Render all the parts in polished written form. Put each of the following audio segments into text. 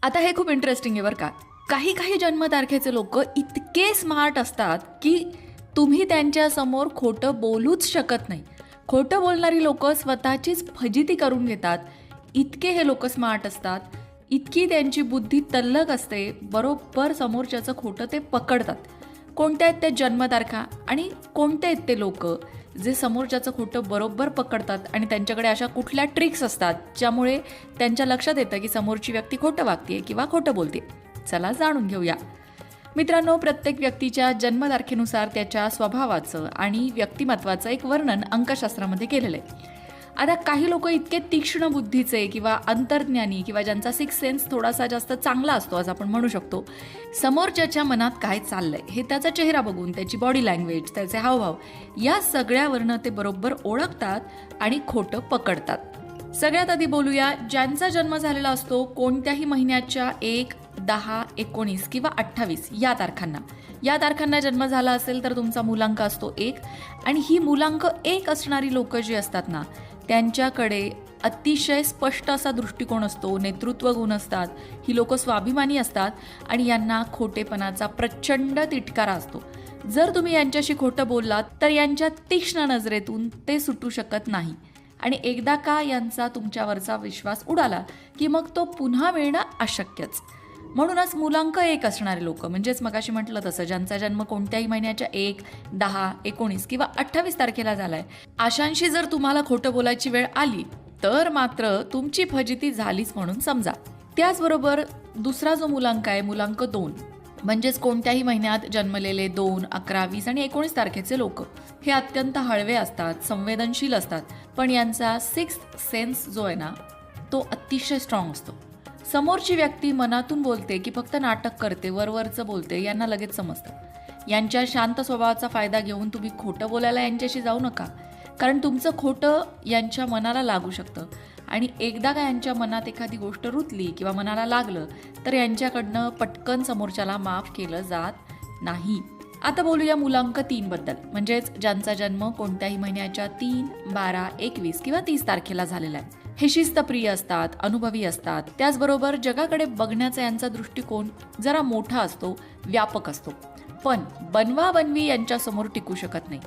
आता हे खूप इंटरेस्टिंग आहे बरं का. काही काही जन्मतारखेचे लोक इतके स्मार्ट असतात की तुम्ही त्यांच्यासमोर खोटं बोलूच शकत नाही. खोटं बोलणारी लोक स्वतःचीच फजिती करून घेतात. इतके हे लोक स्मार्ट असतात, इतकी त्यांची बुद्धी तल्लख असते, बरोबर समोरच्याचं खोटं ते पकडतात. कोणत्या आहेत त्या जन्मतारखा आणि कोणते आहेत ते लोक जे समोरच्याचं खोटं बरोबर पकडतात आणि त्यांच्याकडे अशा कुठल्या ट्रिक्स असतात ज्यामुळे त्यांच्या लक्षात येतं की समोरची व्यक्ती खोटं वागते किंवा खोटं बोलते. चला जाणून घेऊया. मित्रांनो, प्रत्येक व्यक्तीच्या जन्मतारखेनुसार त्याच्या स्वभावाचं आणि व्यक्तिमत्वाचं एक वर्णन अंकशास्त्रामध्ये केलेलं आहे. आता काही लोक इतके तीक्ष्ण बुद्धीचे किंवा अंतर्ज्ञानी किंवा ज्यांचा सिक्स सेन्स थोडासा जास्त चांगला असतो असं आपण म्हणू शकतो. समोरच्याच्या मनात काय चाललंय हे त्याचा चेहरा बघून, त्याची बॉडी लँग्वेज, त्याचे हावभाव या सगळ्यावरनं ते बरोबर ओळखतात आणि खोटं पकडतात. सगळ्यात आधी बोलूया ज्यांचा जन्म झालेला असतो कोणत्याही महिन्याच्या 1, 10, 19 किंवा 28 या तारखांना. या तारखांना जन्म झाला असेल तर तुमचा मूलांक असतो 1. आणि ही मूलांक 1 असणारी लोक जी असतात ना, त्यांच्याकडे अतिशय स्पष्ट असा दृष्टिकोन असतो, नेतृत्व गुण असतात, ही लोक स्वाभिमानी असतात आणि यांना खोटेपणाचा प्रचंड तिटकारा असतो. जर तुम्ही यांच्याशी खोटं बोललात तर यांच्या तीक्ष्ण नजरेतून ते सुटू शकत नाही आणि एकदा का यांचा तुमच्यावरचा विश्वास उडाला की मग तो पुन्हा मिळणं अशक्यच. म्हणूनच मूलांक 1 असणारे लोक, म्हणजेच मगाशी म्हटलं तसं ज्यांचा जन्म कोणत्याही महिन्याच्या 1, 10, 19 किंवा 28 तारखेला झालाय, अशांशी जर तुम्हाला खोटं बोलायची वेळ आली तर मात्र तुमची फजिती झालीच म्हणून समजा. त्याचबरोबर दुसरा जो मूलांक आहे, मूलांक 2, म्हणजेच कोणत्याही महिन्यात जन्मलेले 2, 11, 20 आणि 19 तारखेचे लोक हे अत्यंत हळवे असतात, संवेदनशील असतात, पण यांचा सिक्स्थ सेन्स जो आहे ना तो अतिशय स्ट्रॉंग असतो. समोरची व्यक्ती मनातून बोलते की फक्त नाटक करते, वरवरचं बोलते, यांना लगेच समजतं. यांच्या शांत स्वभावाचा फायदा घेऊन तुम्ही खोटं बोलायला यांच्याशी जाऊ नका, कारण तुमचं खोटं यांच्या मनाला लागू शकतं आणि एकदा का यांच्या मनात एखादी गोष्ट रुतली किंवा मनाला लागलं तर यांच्याकडनं पटकन समोरच्याला माफ केलं जात नाही. आता बोलूया मूलांक 3 बद्दल, म्हणजेच ज्यांचा जन्म कोणत्याही महिन्याच्या 3, 12, 21 किंवा 30 तारखेला झालेला आहे. हे शिस्तप्रिय असतात, अनुभवी असतात, त्याचबरोबर जगाकडे बघण्याचा यांचा दृष्टिकोन जरा मोठा असतो, व्यापक असतो. पण बनवाबनवी यांच्यासमोर टिकू शकत नाही.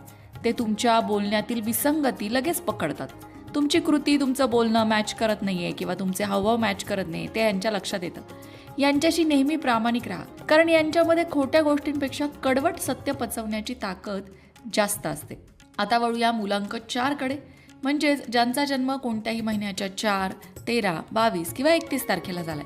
ते तुमच्या बोलण्यातील विसंगती लगेच पकडतात. तुमची कृती तुमचं बोलणं मॅच करत नाहीये किंवा तुमचे हावभाव मॅच करत नाही ते यांच्या लक्षात येतं. यांच्याशी नेहमी प्रामाणिक राहा, कारण यांच्यामध्ये खोट्या गोष्टींपेक्षा कडवट सत्य पचवण्याची ताकद जास्त असते. आता वळूया मूलांक 4 कडे, म्हणजेच ज्यांचा जन्म कोणत्याही महिन्याच्या 4, 13, 22 किंवा 31 तारखेला झालाय.